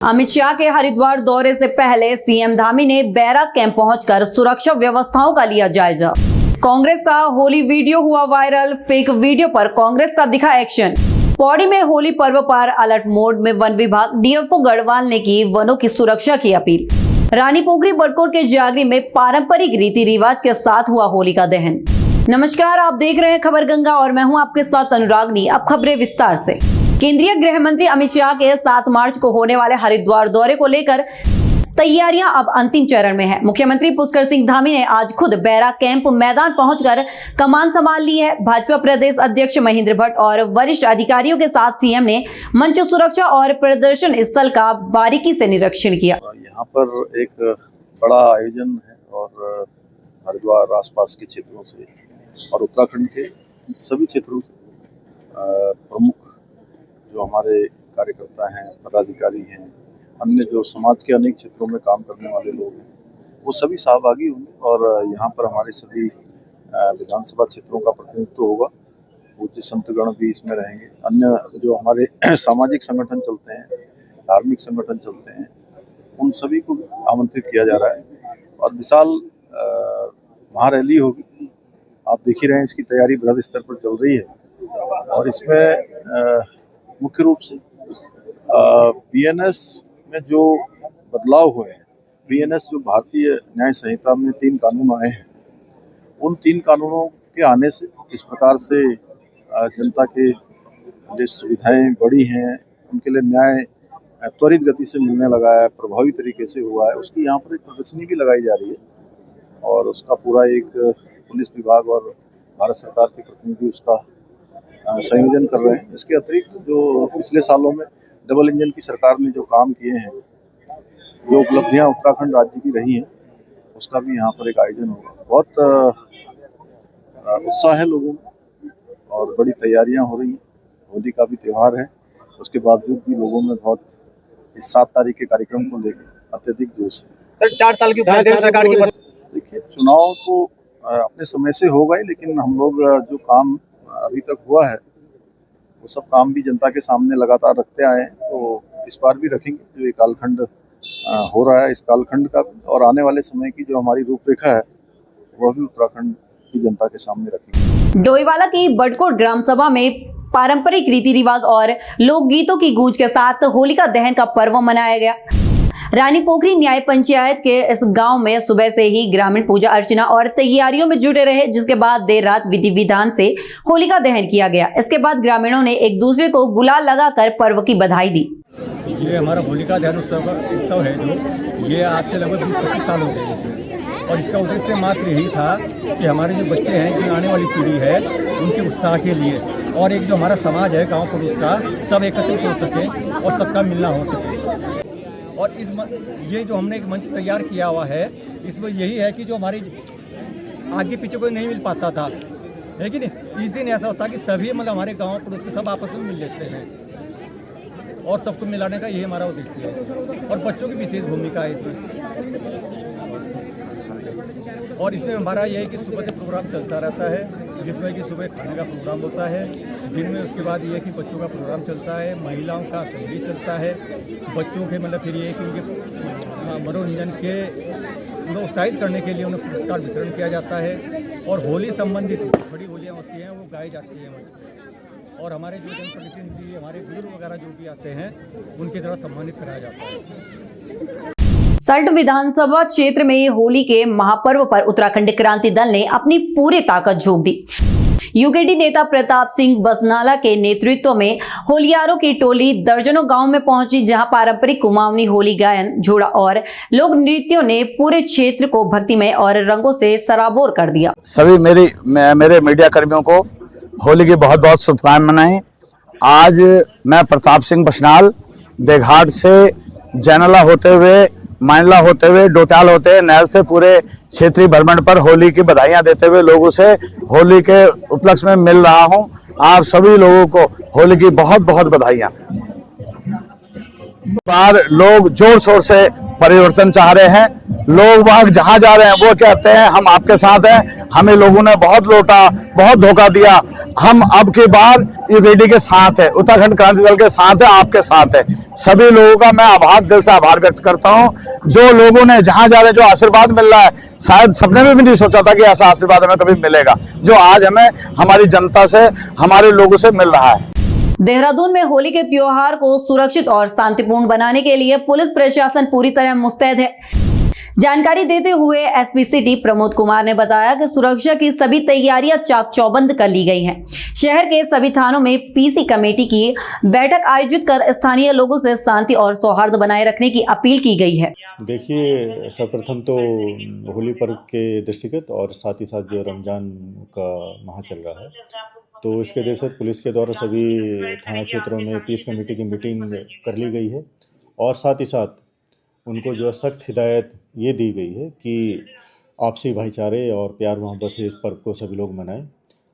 अमित शाह के हरिद्वार दौरे से पहले सीएम धामी ने बैराक कैंप पहुंचकर सुरक्षा व्यवस्थाओं का लिया जायजा। कांग्रेस का होली वीडियो हुआ वायरल, फेक वीडियो पर कांग्रेस का दिखा एक्शन। पौड़ी में होली पर्व पर अलर्ट मोड में वन विभाग, डीएफओ गढ़वाल ने की वनों की सुरक्षा की अपील। रानी पोखरी बड़कोट के जागरी में पारंपरिक रीति रिवाज के साथ हुआ होली का दहन। नमस्कार, आप देख रहे हैं खबर गंगा और मैं हूं आपके साथ अनुरागनी। अब खबरें विस्तार से। केंद्रीय गृह मंत्री अमित शाह के 7 मार्च को होने वाले हरिद्वार दौरे को लेकर तैयारियां अब अंतिम चरण में है। मुख्यमंत्री पुष्कर सिंह धामी ने आज खुद बैराक कैंप मैदान पहुंचकर कमान संभाल ली है। भाजपा प्रदेश अध्यक्ष महेंद्र भट्ट और वरिष्ठ अधिकारियों के साथ सीएम ने मंच सुरक्षा और प्रदर्शन स्थल का बारीकी से निरीक्षण किया। यहाँ पर एक बड़ा आयोजन है और हरिद्वार आसपास के क्षेत्रों से और उत्तराखंड के सभी क्षेत्रों से प्रमुख जो हमारे कार्यकर्ता हैं, पदाधिकारी हैं, अन्य जो समाज के अनेक क्षेत्रों में काम करने वाले लोग हैं, वो सभी सहभागी होंगे और यहाँ पर हमारे सभी विधानसभा क्षेत्रों का प्रतिनिधित्व होगा। पूज्य संतगण भी इसमें रहेंगे। अन्य जो हमारे सामाजिक संगठन चलते हैं, धार्मिक संगठन चलते हैं, उन सभी को आमंत्रित किया जा रहा है और विशाल महारैली होगी। आप देख ही रहे हैं, इसकी तैयारी बृहद स्तर पर चल रही है और इसमें मुख्य रूप से बीएनएस में जो बदलाव हुए हैं, बीएनएस जो भारतीय न्याय संहिता में 3 कानून आए हैं, उन 3 कानूनों के आने से इस प्रकार से जनता के जो सुविधाएं बढ़ी हैं, उनके लिए न्याय त्वरित गति से मिलने लगा है, प्रभावी तरीके से हुआ है। उसकी यहाँ पर एक प्रदर्शनी भी लगाई जा रही है और उसका पूरा एक पुलिस विभाग और भारत सरकार के प्रतिनिधि उसका संयोजन कर रहे हैं। इसके अतिरिक्त जो पिछले सालों में डबल इंजन की सरकार ने जो काम किए हैं, जो उपलब्धियां उत्तराखंड राज्य की रही हैं, उसका भी यहाँ पर एक आयोजन होगा। बहुत उत्साह है लोगों में और बड़ी तैयारियां हो रही हैं। होली का भी त्यौहार है, उसके बावजूद भी लोगों में बहुत इस 7 तारीख के कार्यक्रम को लेकर अत्यधिक जोश है। सर, 4 साल की सरकार की देखिए, चुनाव तो अपने समय से होगा ही, लेकिन हम लोग जो काम अभी तक हुआ है वो सब काम भी जनता के सामने लगातार रखते आए हैं, तो इस बार भी रखेंगे। जो ये कालखंड हो रहा है, इस कालखंड का और आने वाले समय की जो हमारी रूपरेखा है, वह भी उत्तराखंड की जनता के सामने रखेंगे। डोईवाला की बड़कोट ग्राम सभा में पारंपरिक रीति रिवाज और लोकगीतों की गूंज के साथ होलिका दहन का पर्व मनाया गया। रानी पोखरी न्याय पंचायत के इस गांव में सुबह से ही ग्रामीण पूजा अर्चना और तैयारियों में जुटे रहे, जिसके बाद देर रात विधि विधान से होलिका दहन किया गया। इसके बाद ग्रामीणों ने एक दूसरे को गुलाल लगाकर पर्व की बधाई दी। ये हमारा होलिका दहन उत्सव है जो ये आज से लगभग 20-25 साल हो गए और इसका उद्देश्य मात्र यही था कि हमारे जो बच्चे हैं, जो आने वाली पीढ़ी है, उनके उत्साह के लिए और एक जो हमारा समाज है गाँव पुरुष का, सब एकत्रित हो सके और सबका मिलना हो सके। और ये जो हमने एक मंच तैयार किया हुआ है, इसमें यही है कि जो हमारी आगे पीछे कोई नहीं मिल पाता था, है कि नहीं, इस दिन ऐसा होता है कि सभी मतलब हमारे गांव पड़ोस के सब आपस में मिल लेते हैं और सबको मिलाने का यही हमारा उद्देश्य है और बच्चों की विशेष भूमिका है इसमें। और इसमें हमारा ये है कि सुबह से प्रोग्राम चलता रहता है, जिसमें कि सुबह खाने का प्रोग्राम होता है, दिन में उसके बाद ये है कि बच्चों का प्रोग्राम चलता है, महिलाओं का संगीत चलता है, बच्चों के मतलब फिर ये है कि उनके मनोरंजन के उन्हें उत्साहित करने के लिए उन्हें पुरस्कार वितरण किया जाता है और होली संबंधित बड़ी होलियाँ होती हैं वो गाई जाती हैं मंच पर और हमारे जो जनप्रतिनिधि, हमारे बुजुर्ग वगैरह जो भी आते हैं, उनकी तरह सम्मानित कराया जाता है। सल्ट विधानसभा क्षेत्र में होली के महापर्व पर उत्तराखंड क्रांति दल ने अपनी पूरी ताकत झोंक दी। यूकेडी नेता प्रताप सिंह बसनाला के नेतृत्व में होलियारों की टोली दर्जनों गांव में पहुंची, जहां पारंपरिक कुमाऊनी होली गायन, झोड़ा और लोक नृत्यों ने पूरे क्षेत्र को भक्तिमय और रंगों से सराबोर कर दिया। सभी मेरे मीडिया कर्मियों को होली की बहुत बहुत शुभकामनाएं। आज मैं प्रताप सिंह बसनाल देघाट से जैनला होते हुए, मांडला होते हुए, डोटाल होते हुए, नैल से पूरे क्षेत्रीय भ्रमण पर होली की बधाइयां देते हुए लोगों से होली के उपलक्ष्य में मिल रहा हूं। आप सभी लोगों को होली की बहुत बहुत बधाइयां। बार लोग जोर शोर से परिवर्तन चाह रहे हैं लोग बाग जहां जा रहे हैं वो कहते हैं हम आपके साथ हैं, हमें लोगों ने बहुत लूटा, बहुत धोखा दिया, हम अब की बार यूकेडी के साथ है, उत्तराखंड क्रांति दल के साथ है, आपके साथ है। सभी लोगों का मैं दिल से आभार व्यक्त करता हूं। जो लोगों ने जहां जा रहे, जो आशीर्वाद मिल रहा है, शायद सपने में भी नहीं सोचा था कि ऐसा आशीर्वाद हमें कभी मिलेगा, जो आज हमें हमारी जनता से, हमारे लोगों से मिल रहा है। देहरादून में होली के त्योहार को सुरक्षित और शांतिपूर्ण बनाने के लिए पुलिस प्रशासन पूरी तरह मुस्तैद है। जानकारी देते हुए एसपी सिटी प्रमोद कुमार ने बताया कि सुरक्षा की सभी तैयारियां चाक चौबंद कर ली गई हैं। शहर के सभी थानों में पीसी कमेटी की बैठक आयोजित कर स्थानीय लोगों से शांति और सौहार्द बनाए रखने की अपील की गई है। देखिए, सर्वप्रथम तो होली पर्व के दृष्टिगत और साथ ही साथ जो रमजान का माह चल रहा है, तो इसके दृष्टिगत पुलिस के द्वारा सभी थाना क्षेत्रों में पीस कमेटी की मीटिंग कर ली गई है और साथ ही साथ उनको जो है सख्त हिदायत ये दी गई है कि आपसी भाईचारे और प्यार मोहब्बत से इस पर्व को सभी लोग मनाएं।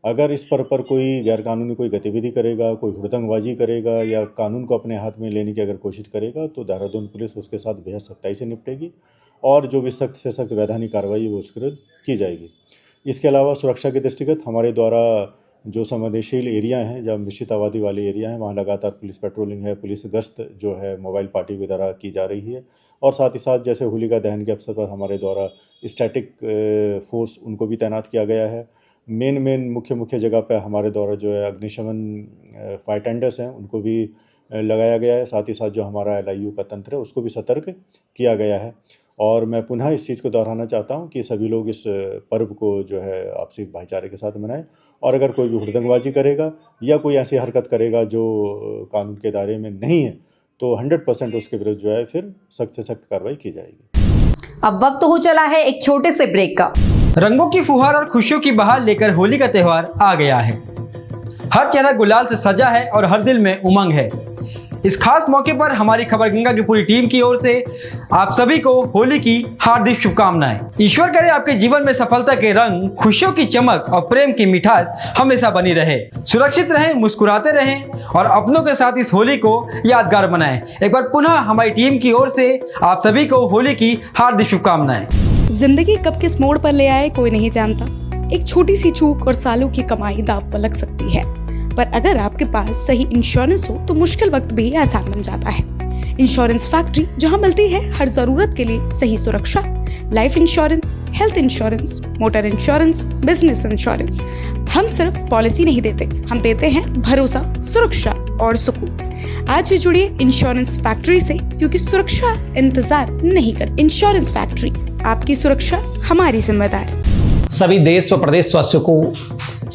अगर इस पर्व पर कोई गैरकानूनी कोई गतिविधि करेगा, कोई हुड़दंगबाजी करेगा या कानून को अपने हाथ में लेने की अगर कोशिश करेगा, तो देहरादून पुलिस उसके साथ बेहद सख्ताई से निपटेगी और जो भी सख्त से सख्त वैधानिक कार्रवाई वो उसके विरुद्ध की जाएगी। इसके अलावा सुरक्षा के दृष्टिगत हमारे द्वारा जो संवेदनशील एरिया हैं, जब मिश्रित आबादी वाले एरिया हैं, वहाँ लगातार पुलिस पेट्रोलिंग है, पुलिस गश्त जो है मोबाइल पार्टी की तरह की जा रही है और साथ ही साथ जैसे होलिका दहन के अवसर पर हमारे द्वारा स्टैटिक फोर्स उनको भी तैनात किया गया है। मेन मुख्य जगह पर हमारे द्वारा जो है अग्निशमन फायर टेंडर्स हैं उनको भी लगाया गया है। साथ ही साथ जो हमारा LIU का तंत्र है उसको भी सतर्क किया गया है और मैं पुनः इस चीज़ को दोहराना चाहता हूं कि सभी लोग इस पर्व को जो है आपसी भाईचारे के साथ मनाएं और अगर कोई भी हुड़दंगबाजी करेगा या कोई ऐसी हरकत करेगा जो कानून के दायरे में नहीं है, तो 100% उसके विरुद्ध जो है फिर सख्त से सख्त कार्रवाई की जाएगी। अब वक्त हो चला है एक छोटे से ब्रेक का। रंगों की फुहार और खुशियों की बहार लेकर होली का त्योहार आ गया है। हर चेहरा गुलाल से सजा है और हर दिल में उमंग है। इस खास मौके पर हमारी खबर गंगा की पूरी टीम की ओर से आप सभी को होली की हार्दिक शुभकामनाएं। ईश्वर करे आपके जीवन में सफलता के रंग, खुशियों की चमक और प्रेम की मिठास हमेशा बनी रहे। सुरक्षित रहें, मुस्कुराते रहें और अपनों के साथ इस होली को यादगार बनाएं। एक बार पुनः हमारी टीम की ओर से आप सभी को होली की हार्दिक शुभकामनाएं। जिंदगी कब किस मोड़ पर ले आए कोई नहीं जानता। एक छोटी सी चूक और सालों की कमाई दांव पर लग सकती है, पर अगर आपके पास सही इंश्योरेंस हो तो मुश्किल वक्त भी आसान बन जाता है। इंश्योरेंस फैक्ट्री, जहां मिलती है हर जरूरत के लिए सही सुरक्षा। Life insurance, health insurance, motor insurance, business insurance. हम सिर्फ पॉलिसी नहीं देते, हम देते हैं भरोसा, सुरक्षा और सुकून। आज ही जुड़िए इंश्योरेंस फैक्ट्री से, क्योंकि सुरक्षा इंतजार नहीं कर। इंश्योरेंस फैक्ट्री, आपकी सुरक्षा हमारी जिम्मेदारी। सभी देश व प्रदेशवासियों को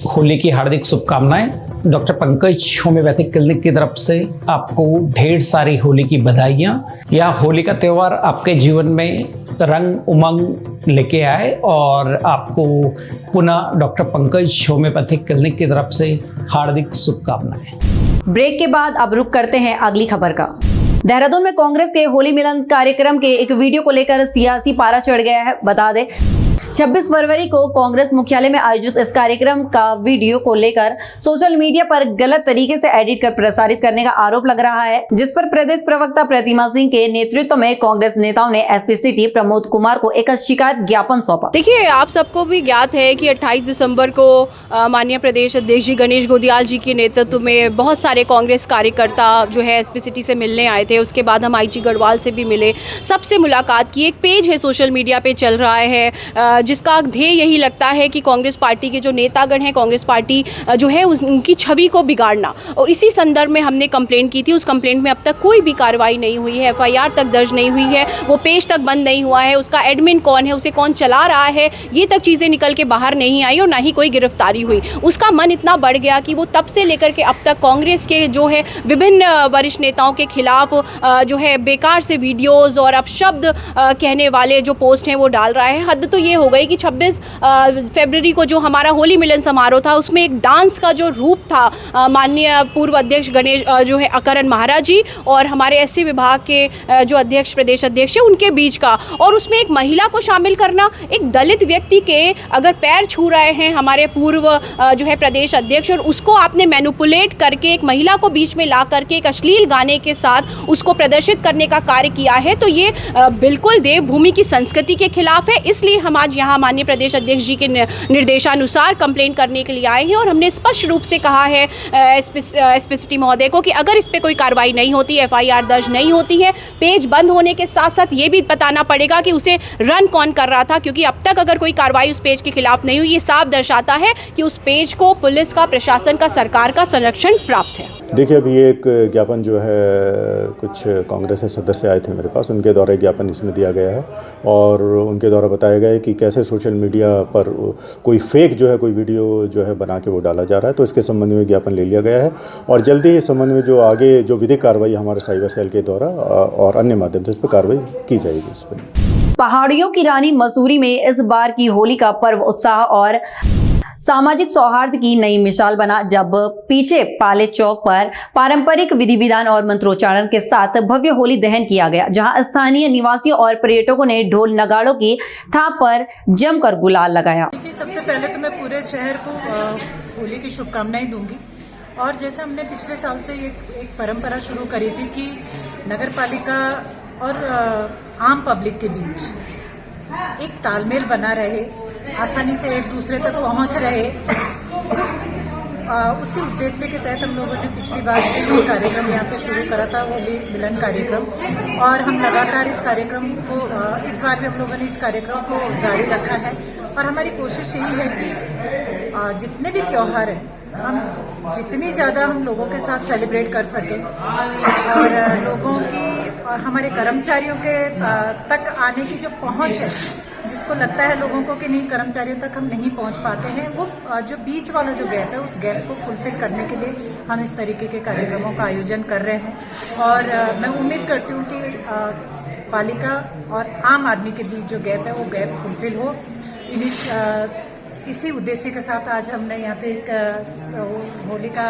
होली की हार्दिक शुभकामनाएं। डॉक्टर पंकज होम्योपैथिक क्लिनिक की तरफ से आपको ढेर सारी होली की बधाइयाँ। यह होली का त्यौहार आपके जीवन में रंग उमंग लेके आए और आपको पुनः डॉक्टर पंकज होम्योपैथिक क्लिनिक की तरफ से हार्दिक शुभकामनाएं। ब्रेक के बाद अब रुक करते हैं अगली खबर का। देहरादून में कांग्रेस के होली मिलन कार्यक्रम के एक वीडियो को लेकर सियासी पारा चढ़ गया है। बता दें 26 फरवरी को कांग्रेस मुख्यालय में आयोजित इस कार्यक्रम का वीडियो को लेकर सोशल मीडिया पर गलत तरीके से एडिट कर प्रसारित करने का आरोप लग रहा है, जिस पर प्रदेश प्रवक्ता प्रतिमा सिंह के नेतृत्व में कांग्रेस नेताओं ने एसपी सिटी प्रमोद कुमार को एक शिकायत ज्ञापन सौंपा। देखिए, आप सबको भी ज्ञात है कि 28 दिसंबर को माननीय प्रदेश अध्यक्ष जी गणेश गोदियाल जी के नेतृत्व में बहुत सारे कांग्रेस कार्यकर्ता जो है एसपी सिटी से मिलने आए थे। उसके बाद हम IG गढ़वाल से भी मिले, सबसे मुलाकात की। एक पेज है सोशल मीडिया पे चल रहा है जिसका ध्येय यही लगता है कि कांग्रेस पार्टी के जो नेतागण हैं, कांग्रेस पार्टी जो है उनकी छवि को बिगाड़ना। और इसी संदर्भ में हमने कंप्लेंट की थी। उस कंप्लेंट में अब तक कोई भी कार्रवाई नहीं हुई है, FIR तक दर्ज नहीं हुई है, वो पेज तक बंद नहीं हुआ है, उसका एडमिन कौन है, उसे कौन चला रहा है, ये तक चीज़ें निकल के बाहर नहीं आई और ना ही कोई गिरफ्तारी हुई। उसका मन इतना बढ़ गया कि वो तब से लेकर के अब तक कांग्रेस के जो है विभिन्न वरिष्ठ नेताओं के खिलाफ जो है बेकार से वीडियोज़ और अपशब्द कहने वाले जो पोस्ट हैं वो डाल रहा है। हद तो ये हो गई कि 26 फरवरी को जो हमारा होली मिलन समारोह था उसमें एक डांस का जो रूप था माननीय पूर्व अध्यक्ष गणेश जो है अकरण महाराज जी और हमारे एससी विभाग के जो अध्यक्ष प्रदेश अध्यक्ष है उनके बीच का, और उसमें एक महिला को शामिल करना, एक दलित व्यक्ति के अगर पैर छू रहे हैं हमारे पूर्व जो है प्रदेश अध्यक्ष और उसको आपने मैनिपुलेट करके एक महिला को बीच में ला करके एक अश्लील गाने के साथ उसको प्रदर्शित करने का कार्य किया है, तो ये बिल्कुल देवभूमि की संस्कृति के खिलाफ है। इसलिए हम आज यहाँ माननीय प्रदेश अध्यक्ष जी के निर्देशानुसार कंप्लेंट करने के लिए आए हैं और हमने स्पष्ट रूप से कहा है एसपी सिटी महोदय को कि अगर इस पर कोई कार्रवाई नहीं होती, एफआईआर दर्ज नहीं होती है, पेज बंद होने के साथ साथ ये भी बताना पड़ेगा कि उसे रन कौन कर रहा था, क्योंकि अब तक अगर कोई कार्रवाई उस पेज के खिलाफ नहीं हुई, ये साफ दर्शाता है कि उस पेज को पुलिस का, प्रशासन का, सरकार का संरक्षण प्राप्त है। देखिए, अभी एक ज्ञापन जो है कुछ कांग्रेस के सदस्य आए थे मेरे पास, उनके द्वारा ज्ञापन इसमें दिया गया है और उनके द्वारा बताया गया है कि कैसे सोशल मीडिया पर कोई फेक जो है कोई वीडियो जो है बना के वो डाला जा रहा है, तो इसके संबंध में ज्ञापन ले लिया गया है और जल्दी ही इस संबंध में जो आगे जो विधिक कार्रवाई हमारे साइबर सेल के द्वारा और अन्य माध्यम से इस पर कार्रवाई की जाएगी। इस पर पहाड़ियों की रानी मसूरी में इस बार की होली का पर्व उत्साह और सामाजिक सौहार्द की नई मिसाल बना, जब पीछे पाले चौक पर पारंपरिक विधि विधान और मंत्रोच्चारण के साथ भव्य होली दहन किया गया, जहां स्थानीय निवासियों और पर्यटकों ने ढोल नगाड़ों की थाप पर जमकर गुलाल लगाया। सबसे पहले तो मैं पूरे शहर को होली की शुभकामनाएं दूंगी और जैसे हमने पिछले साल से एक परंपरा शुरू करी थी कि नगर पालिका और आम पब्लिक के बीच एक तालमेल बना रहे, आसानी से एक दूसरे तक पहुंच रहे, उसी उद्देश्य के तहत हम लोगों ने पिछली बार भी कार्यक्रम यहाँ पे शुरू करा था, होली मिलन कार्यक्रम, और हम लगातार इस कार्यक्रम को इस बार भी हम लोगों ने इस कार्यक्रम को जारी रखा है और हमारी कोशिश यही है कि जितने भी त्योहार हैं हम जितनी ज़्यादा हम लोगों के साथ सेलिब्रेट कर सकें और लोगों की, हमारे कर्मचारियों के तक आने की जो पहुंच है, जिसको लगता है लोगों को कि नहीं कर्मचारियों तक हम नहीं पहुंच पाते हैं, वो जो बीच वाला जो गैप है उस गैप को फुलफिल करने के लिए हम इस तरीके के कार्यक्रमों का आयोजन कर रहे हैं और मैं उम्मीद करती हूँ कि पालिका और आम आदमी के बीच जो गैप है वो गैप फुलफिल हो। इसी उद्देश्य के साथ आज हमने यहाँ पे एक होली का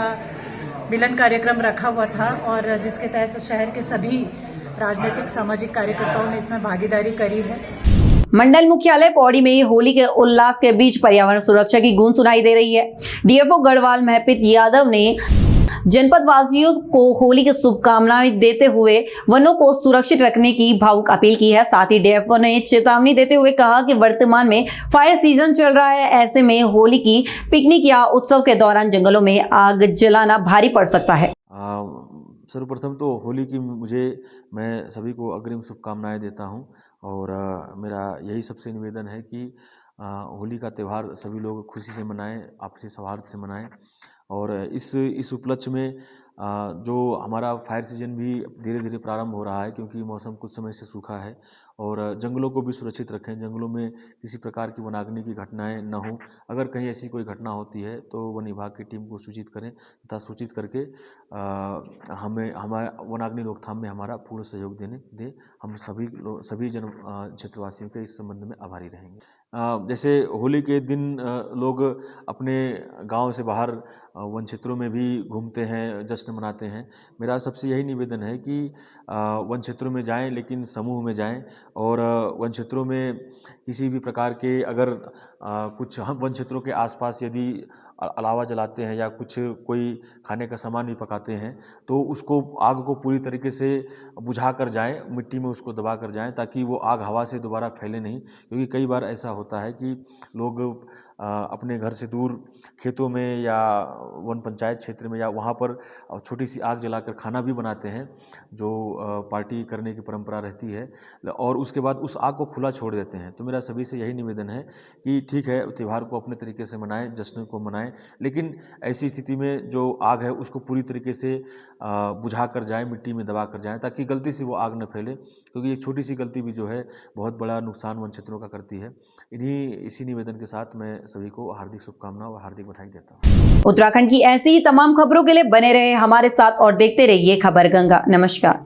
मिलन कार्यक्रम रखा हुआ था और जिसके तहत शहर के सभी राजनीतिक सामाजिक कार्यकर्ताओं ने इसमें भागीदारी करी है। मंडल मुख्यालय पौड़ी में होली के उल्लास के बीच पर्यावरण सुरक्षा की गूंज सुनाई दे रही है। डीएफओ गढ़वाल महपित यादव ने जनपद वासियों को होली की शुभकामनाएं देते हुए वनों को सुरक्षित रखने की भावुक अपील की है। साथ ही डीएफओ ने चेतावनी देते हुए कहा कि वर्तमान में फायर सीजन चल रहा है, ऐसे में होली की पिकनिक या उत्सव के दौरान जंगलों में आग जलाना भारी पड़ सकता है। सर्वप्रथम तो होली की मैं सभी को अग्रिम शुभकामनाएं देता हूं और मेरा यही सबसे निवेदन है कि होली का त्यौहार सभी लोग खुशी से मनाएं, आपसी सौहार्द से मनाएं और इस उपलक्ष्य में जो हमारा फायर सीजन भी धीरे धीरे प्रारंभ हो रहा है, क्योंकि मौसम कुछ समय से सूखा है और जंगलों को भी सुरक्षित रखें, जंगलों में किसी प्रकार की वनाग्नि की घटनाएं न हो। अगर कहीं ऐसी कोई घटना होती है तो वन विभाग की टीम को सूचित करें तथा सूचित करके हमें हमारा वनाग्नि रोकथाम में हमारा पूर्ण सहयोग दें। हम सभी जन क्षेत्रवासियों के इस संबंध में आभारी रहेंगे। जैसे होली के दिन लोग अपने गांव से बाहर वन क्षेत्रों में भी घूमते हैं, जश्न मनाते हैं। मेरा सबसे यही निवेदन है कि वन क्षेत्रों में जाएं, लेकिन समूह में जाएं और वन क्षेत्रों में किसी भी प्रकार के अगर कुछ हम वन क्षेत्रों के आसपास यदि अलावा जलाते हैं या कोई खाने का सामान भी पकाते हैं तो उसको आग को पूरी तरीके से बुझा कर जाएं, मिट्टी में उसको दबा कर जाएं, ताकि वो आग हवा से दोबारा फैले नहीं। क्योंकि कई बार ऐसा होता है कि लोग अपने घर से दूर खेतों में या वन पंचायत क्षेत्र में या वहाँ पर छोटी सी आग जलाकर खाना भी बनाते हैं, जो पार्टी करने की परंपरा रहती है, और उसके बाद उस आग को खुला छोड़ देते हैं। तो मेरा सभी से यही निवेदन है कि ठीक है, त्यौहार को अपने तरीके से मनाएं, जश्न को मनाएं, लेकिन ऐसी स्थिति में जो आग है उसको पूरी तरीके से बुझा कर जाएं, मिट्टी में दबा कर जाएं, ताकि गलती से वो आग न फैले, क्योंकि ये छोटी सी गलती भी जो है बहुत बड़ा नुकसान वन क्षेत्रों का करती है। इसी निवेदन के साथ मैं सभी को हार्दिक शुभकामनाएं और हार्दिक बधाई देता हूँ। उत्तराखंड की ऐसी ही तमाम खबरों के लिए बने रहे हमारे साथ और देखते रहिए खबर गंगा। नमस्कार।